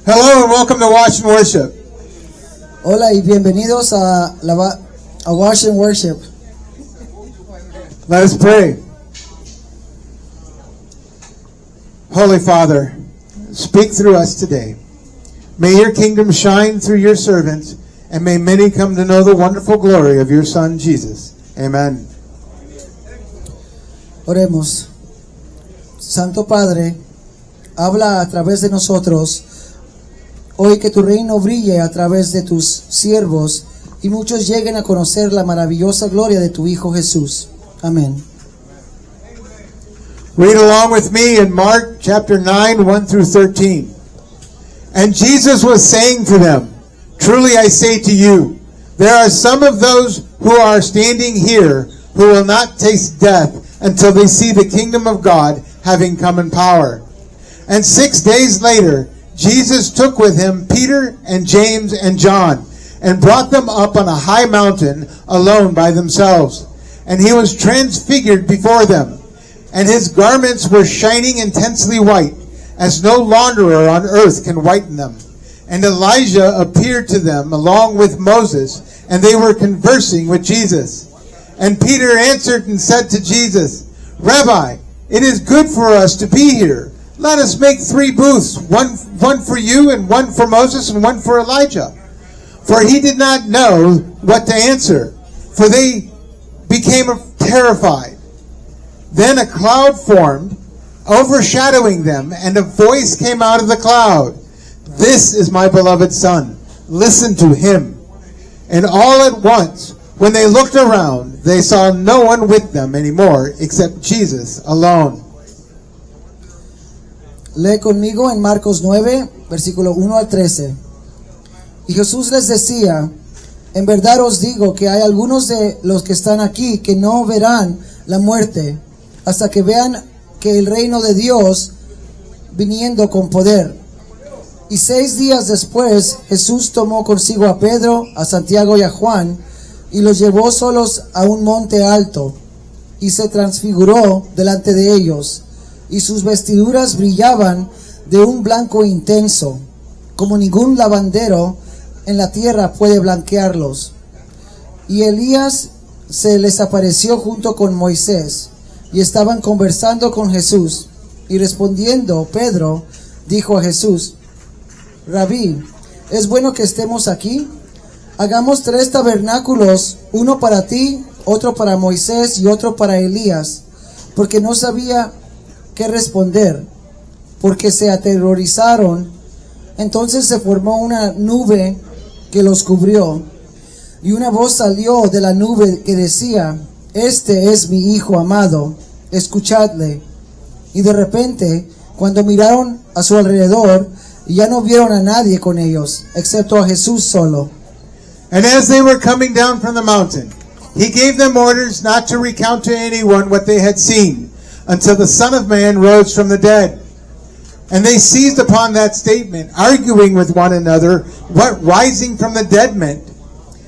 Hello and welcome to Watch and Worship. Hola y bienvenidos a Watch and Worship. Let us pray. Holy Father, speak through us today. May your kingdom shine through your servants, and may many come to know the wonderful glory of your Son, Jesus. Amen. Oremos. Santo Padre, habla a través de nosotros. Hoy que tu reino brille a través de tus siervos y muchos lleguen a conocer la maravillosa gloria de tu Hijo Jesús. Amén. Read along with me in Mark chapter 9, 1 through 13. And Jesus was saying to them, "Truly I say to you, there are some of those who are standing here who will not taste death until they see the kingdom of God having come in power." And 6 days later, Jesus took with him Peter and James and John and brought them up on a high mountain alone by themselves. And he was transfigured before them, and his garments were shining intensely white, as no launderer on earth can whiten them. And Elijah appeared to them along with Moses, and they were conversing with Jesus. And Peter answered and said to Jesus, "Rabbi, it is good for us to be here. Let us make 3 booths, one for you, and one for Moses, and one for Elijah." For he did not know what to answer, for they became terrified. Then a cloud formed, overshadowing them, and a voice came out of the cloud. "This is my beloved Son. Listen to him." And all at once, when they looked around, they saw no one with them anymore except Jesus alone. Lee conmigo en Marcos 9, versículo 1 al 13. Y Jesús les decía, "En verdad os digo que hay algunos de los que están aquí que no verán la muerte hasta que vean que el reino de Dios viniendo con poder." Y 6 días después Jesús tomó consigo a Pedro, a Santiago y a Juan y los llevó solos a un monte alto y se transfiguró delante de ellos. Y sus vestiduras brillaban de un blanco intenso, como ningún lavandero en la tierra puede blanquearlos. Y Elías se les apareció junto con Moisés, y estaban conversando con Jesús. Y respondiendo Pedro, dijo a Jesús, "Rabí, ¿es bueno que estemos aquí? Hagamos 3 tabernáculos, uno para ti, otro para Moisés y otro para Elías", porque no sabía qué responder, porque se aterrorizaron. Entonces se formó una nube que los cubrió, y una voz salió de la nube que decía, "Este es mi Hijo amado, escuchadle." Y de repente, cuando miraron a su alrededor, ya no vieron a nadie con ellos, excepto a Jesús solo. And as they were coming down from the mountain, he gave them orders not to recount to anyone what they had seen, until the Son of Man rose from the dead. And they seized upon that statement, arguing with one another what rising from the dead meant.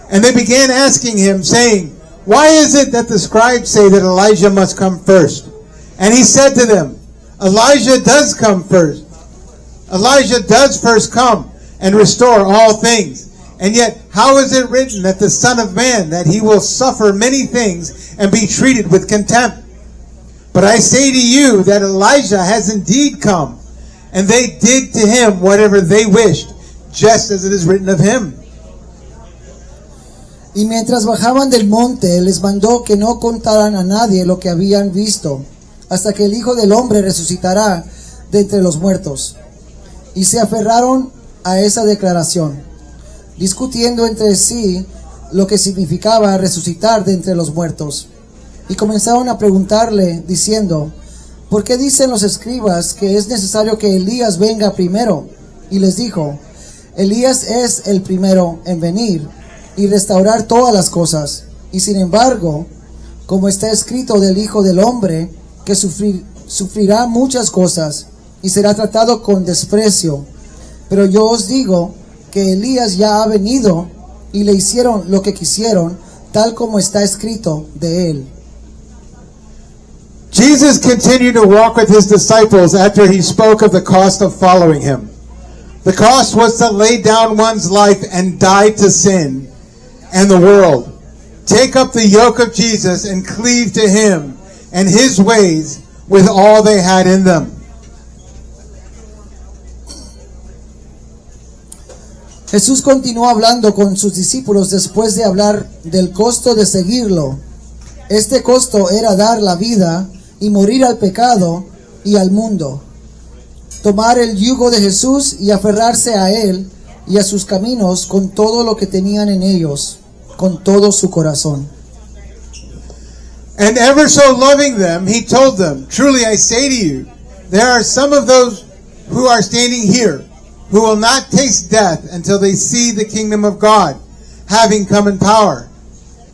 And they began asking him, saying, "Why is it that the scribes say that Elijah must come first?" And he said to them, Elijah does first come and restore all things. And yet, how is it written that the Son of Man, that he will suffer many things and be treated with contempt? But I say to you that Elijah has indeed come, and they did to him whatever they wished, just as it is written of him. Y mientras bajaban del monte, les mandó que no contaran a nadie lo que habían visto, hasta que el Hijo del Hombre resucitará de entre los muertos. Y se aferraron a esa declaración, discutiendo entre sí lo que significaba resucitar de entre los muertos. Y comenzaron a preguntarle, diciendo, ¿por qué dicen los escribas que es necesario que Elías venga primero? Y les dijo, Elías es el primero en venir y restaurar todas las cosas. Y sin embargo, como está escrito del Hijo del Hombre, que sufrirá muchas cosas y será tratado con desprecio. Pero yo os digo que Elías ya ha venido y le hicieron lo que quisieron, tal como está escrito de él. Jesus continued to walk with his disciples after he spoke of the cost of following him. The cost was to lay down one's life and die to sin and the world. Take up the yoke of Jesus and cleave to him and his ways with all they had in them. Jesús continuó hablando con sus discípulos después de hablar del costo de seguirlo. Este costo era dar la vida y morir al pecado y al mundo. Tomar el yugo de Jesús y aferrarse a él y a sus caminos con todo lo que tenían en ellos, con todo su corazón. And ever so loving them, he told them, "Truly I say to you, there are some of those who are standing here who will not taste death until they see the kingdom of God having come in power.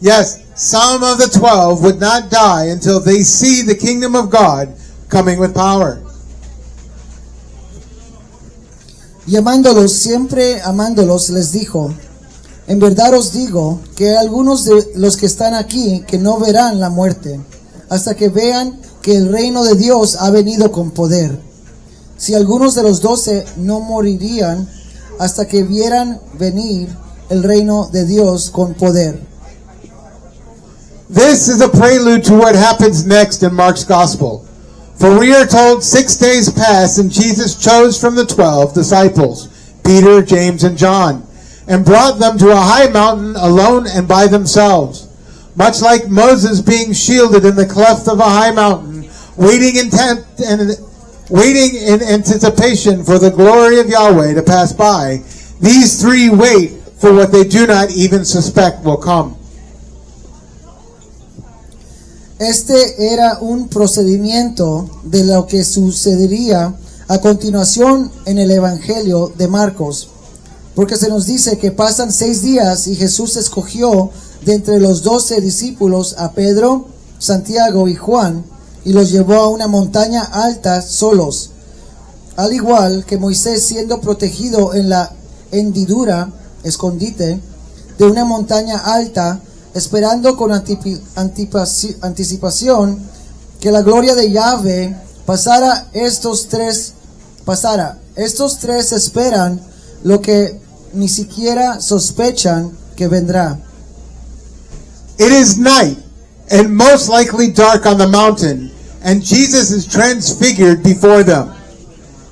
Yes, some of the 12 would not die until they see the kingdom of God coming with power." Y amándolos, siempre amándolos, les dijo: en verdad os digo que hay algunos de los que están aquí que no verán la muerte, hasta que vean que el reino de Dios ha venido con poder. Si algunos de los 12 no morirían hasta que vieran venir el reino de Dios con poder. This is a prelude to what happens next in Mark's gospel. For we are told 6 days passed, and Jesus chose from the 12 disciples, Peter, James, and John, and brought them to a high mountain alone and by themselves. Much like Moses being shielded in the cleft of a high mountain, waiting in anticipation for the glory of Yahweh to pass by, these three wait for what they do not even suspect will come. Este era un procedimiento de lo que sucedería a continuación en el Evangelio de Marcos, porque se nos dice que pasan 6 días y Jesús escogió de entre los 12 discípulos a Pedro, Santiago y Juan y los llevó a una montaña alta solos, al igual que Moisés siendo protegido en la hendidura, escondite, de una montaña alta, esperando con anticipación que la gloria de Yahweh pasara. Estos tres esperan lo que ni siquiera sospechan que vendrá. It is night, and most likely dark on the mountain, and Jesus is transfigured before them.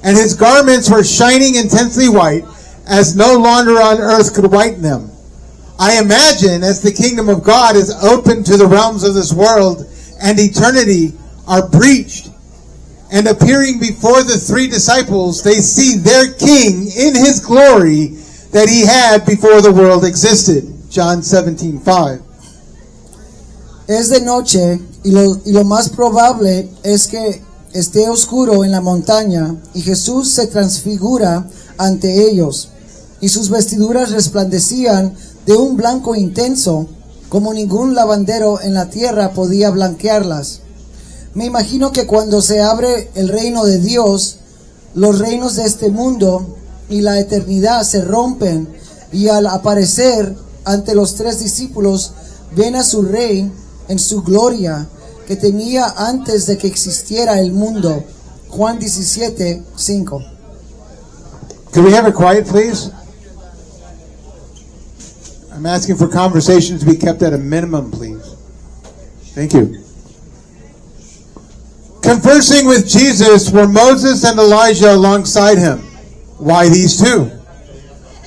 And his garments were shining intensely white, as no launder on earth could whiten them. I imagine as the kingdom of God is open to the realms of this world and eternity are breached, and appearing before the 3 disciples, they see their king in his glory that he had before the world existed. John 17:5. Es de noche y lo más probable es que esté oscuro en la montaña y Jesús se transfigura ante ellos y sus vestiduras resplandecían de un blanco intenso, como ningún lavandero en la tierra podía blanquearlas. Me imagino que cuando se abre el reino de Dios, los reinos de este mundo y la eternidad se rompen, y al aparecer ante los 3 discípulos, ven a su rey en su gloria que tenía antes de que existiera el mundo. Juan 17:5. Can we have it quiet, please? I'm asking for conversation to be kept at a minimum, please. Thank you. Conversing with Jesus were Moses and Elijah alongside him. Why these 2?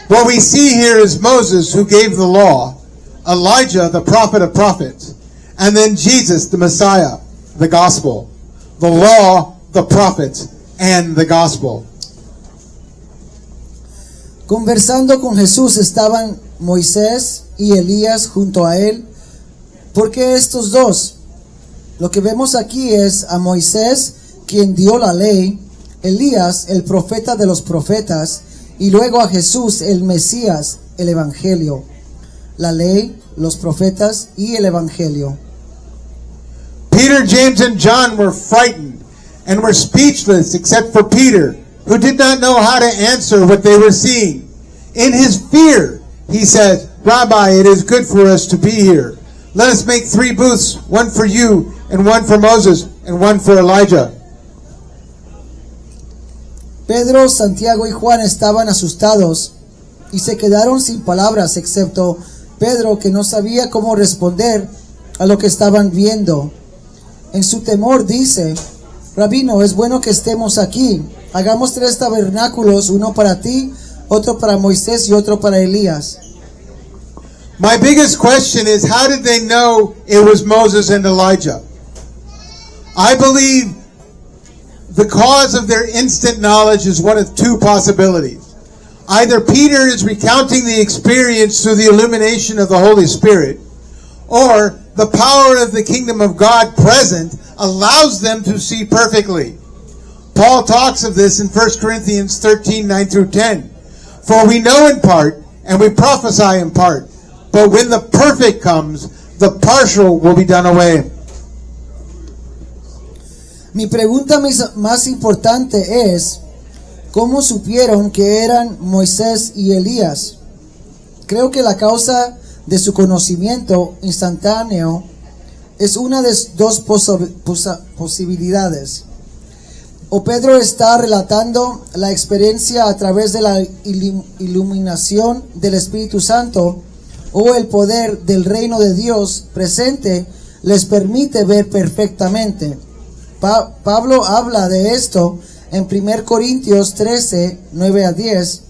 What we see here is Moses, who gave the law, Elijah, the prophet of prophets, and then Jesus, the Messiah, the gospel. The law, the prophets, and the gospel. Conversando con Jesús estaban Moisés y Elías junto a él. ¿Por qué estos 2? Lo que vemos aquí es a Moisés, quien dio la ley, Elías, el profeta de los profetas, y luego a Jesús, el Mesías, el Evangelio. La ley, los profetas y el Evangelio. Peter, James, and John were frightened and were speechless except for Peter, who did not know how to answer what they were seeing. In his fear, he said, "Rabbi, it is good for us to be here. Let us make 3 booths, one for you, and one for Moses, and one for Elijah." Pedro, Santiago y Juan estaban asustados y se quedaron sin palabras, excepto Pedro, que no sabía cómo responder a lo que estaban viendo. En su temor dice: Rabino, es bueno que estemos aquí. Hagamos 3 tabernáculos, uno para ti, otro para Moisés y otro para Elías. My biggest question is, how did they know it was Moses and Elijah? I believe the cause of their instant knowledge is one of 2 possibilities. Either Peter is recounting the experience through the illumination of the Holy Spirit, or the power of the kingdom of God present allows them to see perfectly. Paul talks of this in 1 Corinthians 13, 9 through 10. For we know in part, and we prophesy in part, but when the perfect comes, the partial will be done away. Mi pregunta más importante es: ¿cómo supieron que eran Moisés y Elías? Creo que la causa de su conocimiento instantáneo es una de 2 posibilidades. O Pedro está relatando la experiencia a través de la iluminación del Espíritu Santo, o el poder del reino de Dios presente les permite ver perfectamente. Pablo habla de esto en 1 Corintios 13, 9 a 10,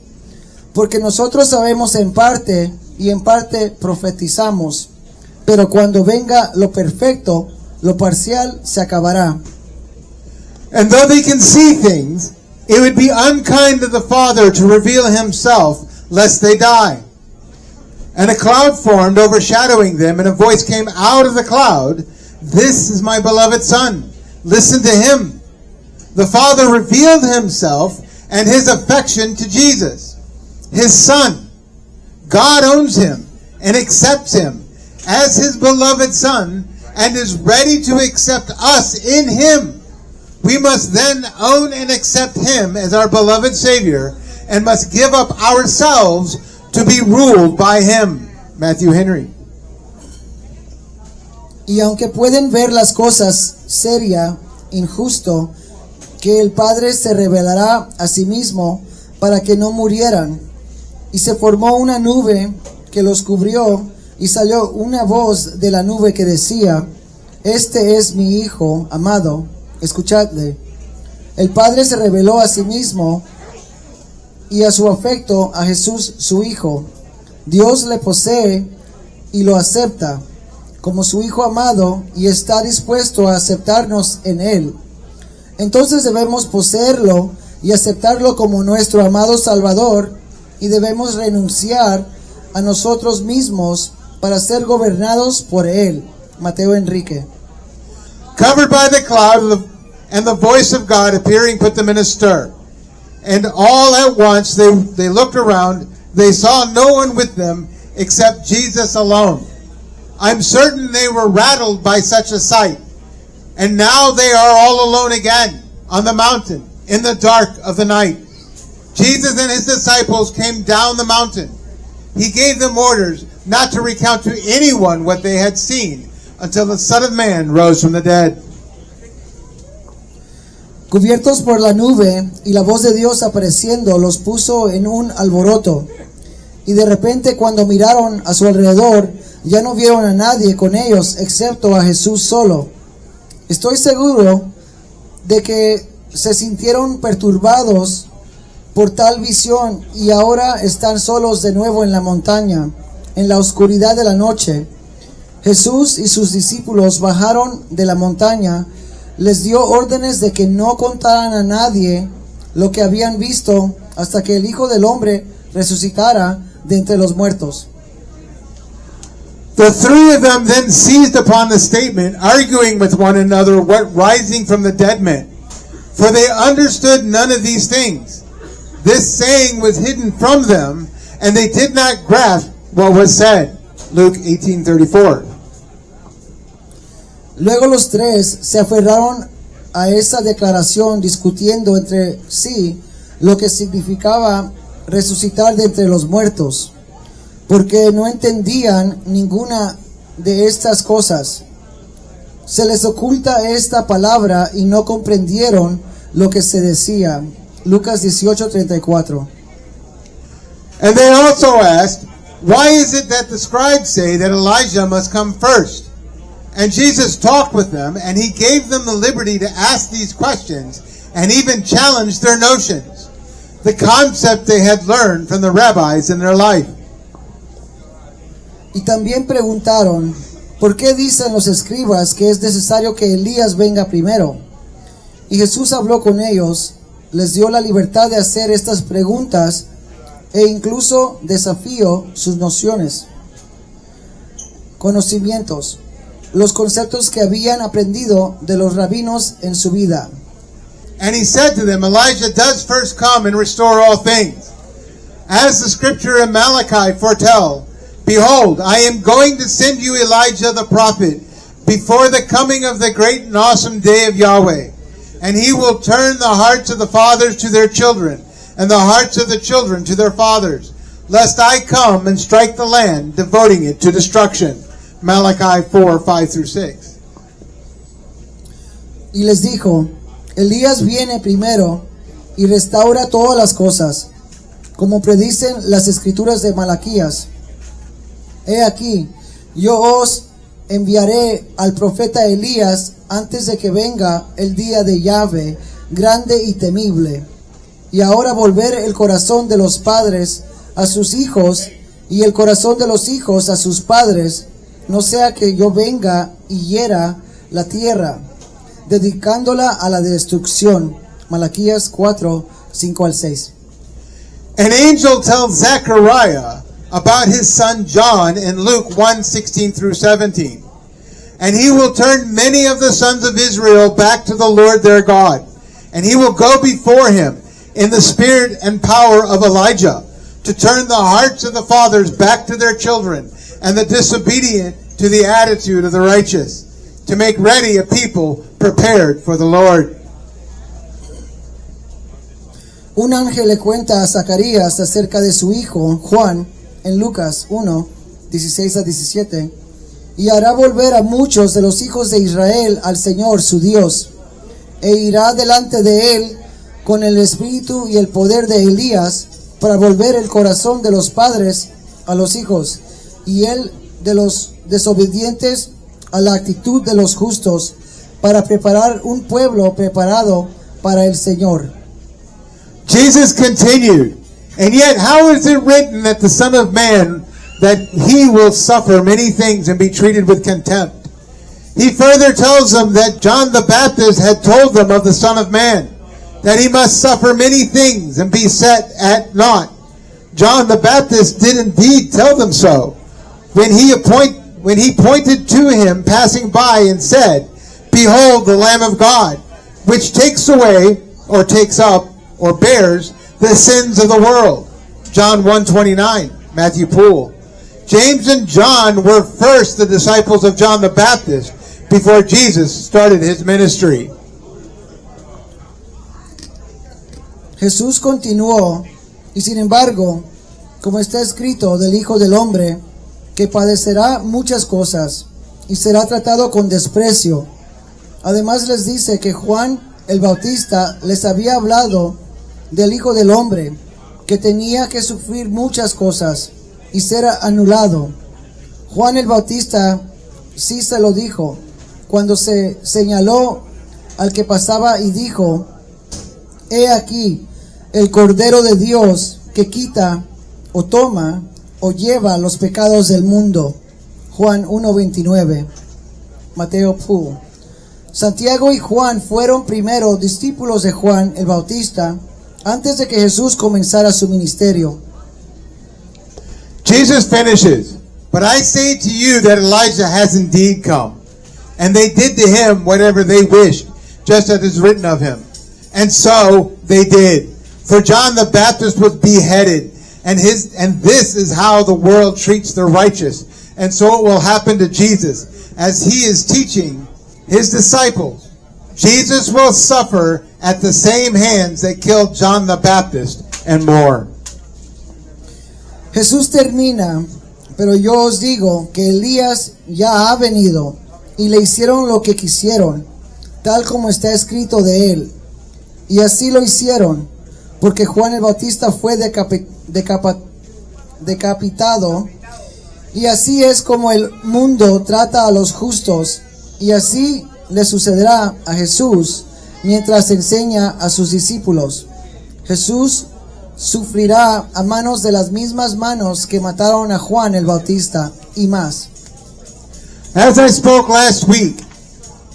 porque nosotros sabemos en parte y en parte profetizamos, pero cuando venga lo perfecto, lo parcial se acabará. And though they can see things, it would be unkind of the Father to reveal himself, lest they die. And a cloud formed, overshadowing them, and a voice came out of the cloud, "This is my beloved Son. Listen to him." The Father revealed himself and his affection to Jesus, his Son. God owns him and accepts him as his beloved Son and is ready to accept us in him. We must then own and accept him as our beloved Savior and must give up ourselves to be ruled by him. Matthew Henry. Y aunque pueden ver las cosas seria, injusto, que el Padre se revelará a sí mismo para que no murieran, y se formó una nube que los cubrió, y salió una voz de la nube que decía: Este es mi Hijo amado, escuchadle. El Padre se reveló a sí mismo y a su afecto a Jesús su Hijo. Dios le posee y lo acepta como su Hijo amado y está dispuesto a aceptarnos en él. Entonces debemos poseerlo y aceptarlo como nuestro amado Salvador, y debemos renunciar a nosotros mismos para ser gobernados por él. Mateo Enrique. Covered by the cloud, and the voice of God appearing put them in a stir. And all at once they looked around. They saw no one with them except Jesus alone. I'm certain they were rattled by such a sight. And now they are all alone again on the mountain in the dark of the night. Jesus and his disciples came down the mountain. He gave them orders not to recount to anyone what they had seen until the Son of Man rose from the dead. Cubiertos por la nube y la voz de Dios apareciendo, los puso en un alboroto. Y de repente, cuando miraron a su alrededor, ya no vieron a nadie con ellos excepto a Jesús solo. Estoy seguro de que se sintieron perturbados por tal visión y ahora están solos de nuevo en la montaña, en la oscuridad de la noche. Jesús y sus discípulos bajaron de la montaña, les dio órdenes de que no contaran a nadie lo que habían visto hasta que el Hijo del Hombre resucitara de entre los muertos. The 3 of them then seized upon the statement, arguing with one another what rising from the dead meant. For they understood none of these things. This saying was hidden from them, and they did not grasp what was said. Luke 18:34. Luego los 3 se aferraron a esa declaración, discutiendo entre sí lo que significaba resucitar de entre los muertos, porque no entendían ninguna de estas cosas. Se les oculta esta palabra y no comprendieron lo que se decía. Lucas 18:34. And they also asked, why is it that the scribes say that Elijah must come first? And Jesus talked with them, and he gave them the liberty to ask these questions, and even challenged their notions, the concept they had learned from the rabbis in their life. Y también preguntaron, ¿por qué dicen los escribas que es necesario que Elías venga primero? Y Jesús habló con ellos, les dio la libertad de hacer estas preguntas e incluso desafió sus nociones, conocimientos, los conceptos que habían aprendido de los rabinos en su vida. And he said to them, Elijah does first come and restore all things. As the scripture in Malachi foretell, behold, I am going to send you Elijah the prophet before the coming of the great and awesome day of Yahweh. And he will turn the hearts of the fathers to their children, and the hearts of the children to their fathers, lest I come and strike the land, devoting it to destruction. Malachi 4:5-6. Y les dijo, Elías viene primero y restaura todas las cosas, como predicen las escrituras de Malaquías. He aquí, yo os enviaré al profeta Elías antes de que venga el día de Yahvé, grande y temible. Y ahora volver el corazón de los padres a sus hijos y el corazón de los hijos a sus padres, no sea que yo venga y hiera la tierra, dedicándola a la destrucción. Malaquías 4:5-6. An angel tells Zechariah about his son John in Luke 1:16-17. And he will turn many of the sons of Israel back to the Lord their God. And he will go before him in the spirit and power of Elijah, to turn the hearts of the fathers back to their children, and the disobedient to the attitude of the righteous, to make ready a people prepared for the Lord. Un ángel le cuenta a Zacarías acerca de su hijo Juan en Lucas 1:16-17, y hará volver a muchos de los hijos de Israel al Señor su Dios, e irá delante de él con el espíritu y el poder de Elías, para volver el corazón de los padres a los hijos, y el de los desobedientes a la actitud de los justos, para preparar un pueblo preparado para el Señor. Jesus continued, and yet how is it written that the Son of Man, that he will suffer many things and be treated with contempt? He further tells them that John the Baptist had told them of the Son of Man, that he must suffer many things and be set at naught. John the Baptist did indeed tell them so, when he pointed to him passing by and said, Behold the Lamb of God, which takes away, or takes up, or bears the sins of the world. John 1:29, Matthew Poole. James and John were first the disciples of John the Baptist before Jesus started his ministry. Jesús continuó, y sin embargo, como está escrito del Hijo del Hombre, que padecerá muchas cosas, y será tratado con desprecio. Además les dice que Juan el Bautista les había hablado del Hijo del Hombre, que tenía que sufrir muchas cosas, y ser anulado. Juan el Bautista sí se lo dijo, cuando se señaló al que pasaba y dijo, He aquí, el Cordero de Dios que quita o toma o lleva los pecados del mundo. Juan 1:29. Mateo Poole. Santiago y Juan fueron primero discípulos de Juan el Bautista antes de que Jesús comenzara su ministerio. Jesus finishes, But I say to you that Elijah has indeed come, and they did to him whatever they wished, just as is written of him. And so they did. For John the Baptist was beheaded, and this is how the world treats the righteous. And so it will happen to Jesus, as he is teaching his disciples. Jesus will suffer at the same hands that killed John the Baptist and more. Jesús termina, pero yo os digo que Elías ya ha venido, y le hicieron lo que quisieron, tal como está escrito de él. Y así lo hicieron, porque Juan el Bautista fue decapitado, y así es como el mundo trata a los justos, y así le sucederá a Jesús mientras enseña a sus discípulos. Jesús sufrirá a manos de las mismas manos que mataron a Juan el Bautista y más. As I spoke last week,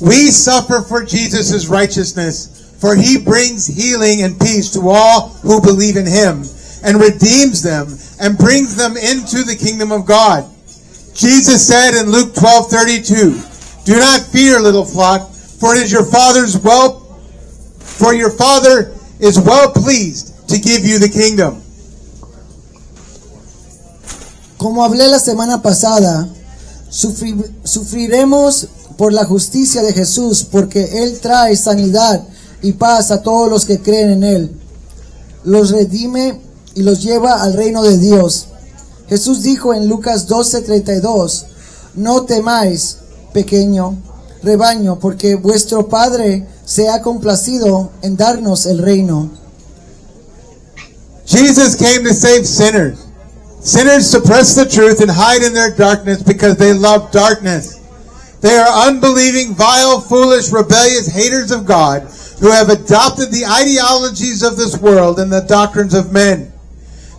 we suffer for Jesus' righteousness, for he brings healing and peace to all who believe in him, and redeems them, and brings them into the kingdom of God. Jesus said in Luke 12:32, "Do not fear, little flock, for it is your Father is well pleased to give you the kingdom." Como hablé la semana pasada, sufriremos por la justicia de Jesús, porque Él trae sanidad y paz a todos los que creen en Él. Los redime y los lleva al reino de Dios. Jesús dijo en Lucas 12:32, "No temáis, pequeño rebaño, porque vuestro Padre se ha complacido en darnos el reino." Jesus came to save sinners. Sinners suppress the truth and hide in their darkness because they love darkness. They are unbelieving, vile, foolish, rebellious haters of God who have adopted the ideologies of this world and the doctrines of men.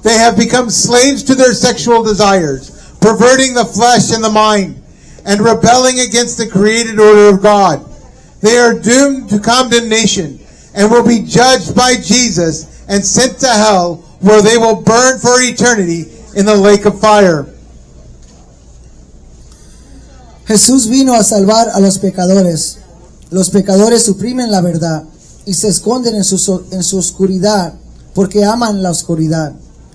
They have become slaves to their sexual desires, perverting the flesh and the mind, and rebelling against the created order of God. They are doomed to condemnation and will be judged by Jesus and sent to hell, where they will burn for eternity in the lake of fire. Jesús vino a salvar a los pecadores. Los pecadores suprimen la verdad y se esconden en su oscuridad porque aman la oscuridad.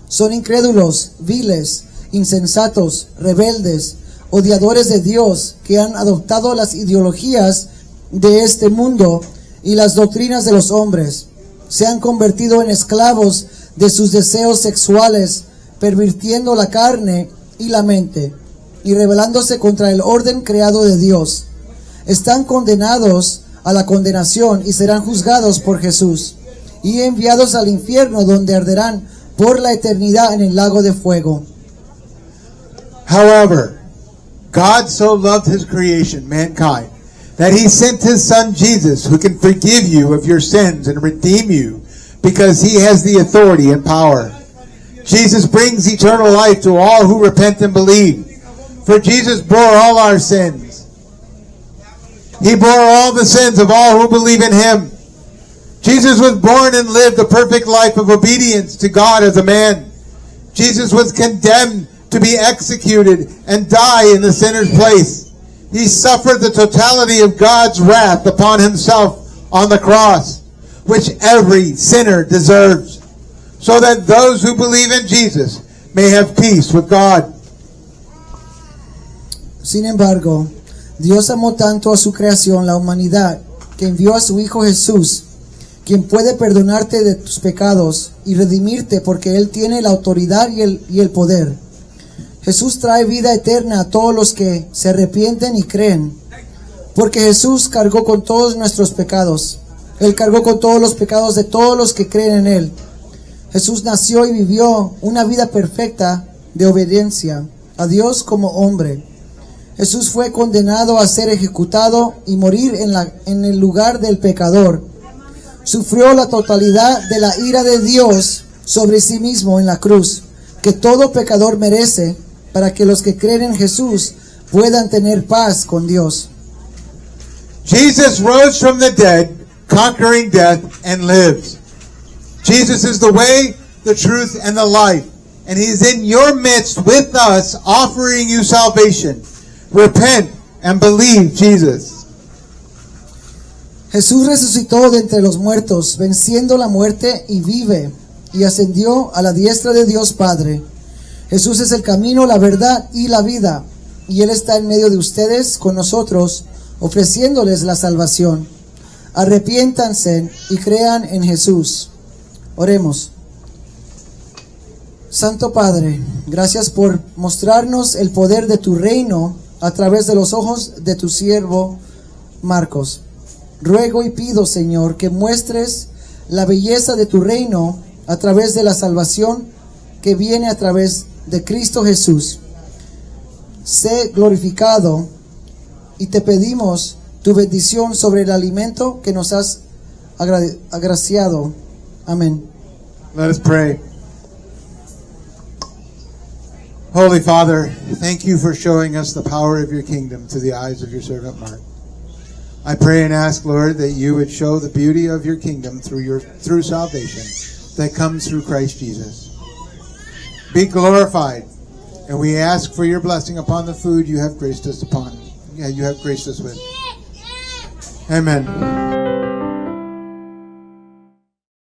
Son incrédulos, viles, insensatos, rebeldes, odiadores de Dios, que han adoptado las ideologías de este mundo y las doctrinas de los hombres. Se han convertido en esclavos de sus deseos sexuales, pervirtiendo la carne y la mente, y rebelándose contra el orden creado de Dios. Están condenados a la condenación y serán juzgados por Jesús, y enviados al infierno, donde arderán por la eternidad en el lago de fuego. However, God so loved his creation, mankind, that he sent his son Jesus, who can forgive you of your sins and redeem you, because he has the authority and power. Jesus brings eternal life to all who repent and believe. For Jesus bore all our sins. He bore all the sins of all who believe in him. Jesus was born and lived a perfect life of obedience to God as a man. Jesus was condemned to be executed and die in the sinner's place. He suffered the totality of God's wrath upon himself on the cross, which every sinner deserves, so that those who believe in Jesus may have peace with God. Sin embargo, Dios amó tanto a su creación, la humanidad, que envió a su Hijo Jesús, quien puede perdonarte de tus pecados y redimirte, porque Él tiene la autoridad y el poder. Jesús trae vida eterna a todos los que se arrepienten y creen, porque Jesús cargó con todos nuestros pecados. Él cargó con todos los pecados de todos los que creen en Él. Jesús nació y vivió una vida perfecta de obediencia a Dios como hombre. Jesús fue condenado a ser ejecutado y morir en el lugar del pecador. Sufrió la totalidad de la ira de Dios sobre sí mismo en la cruz, que todo pecador merece, para que los que creen en Jesús puedan tener paz con Dios. Jesus rose from the dead, conquering death, and lives. Jesus is the way, the truth, and the life, and he is in your midst with us, offering you salvation. Repent and believe Jesus. Jesús resucitó de entre los muertos, venciendo la muerte, y vive, y ascendió a la diestra de Dios Padre. Jesús es el camino, la verdad y la vida, y Él está en medio de ustedes con nosotros, ofreciéndoles la salvación. Arrepiéntanse y crean en Jesús. Oremos. Santo Padre, gracias por mostrarnos el poder de tu reino a través de los ojos de tu siervo Marcos. Ruego y pido, Señor, que muestres la belleza de tu reino a través de la salvación que viene a través de Cristo Jesús. Sé glorificado y te pedimos tu bendición sobre el alimento que nos has agraciado. Amén. Let us pray. Holy Father, thank you for showing us the power of your kingdom through the eyes of your servant Mark. I pray and ask, Lord, that you would show the beauty of your kingdom through salvation that comes through Christ Jesus. Be glorified, and we ask for your blessing upon the food you have graced us with. Amen.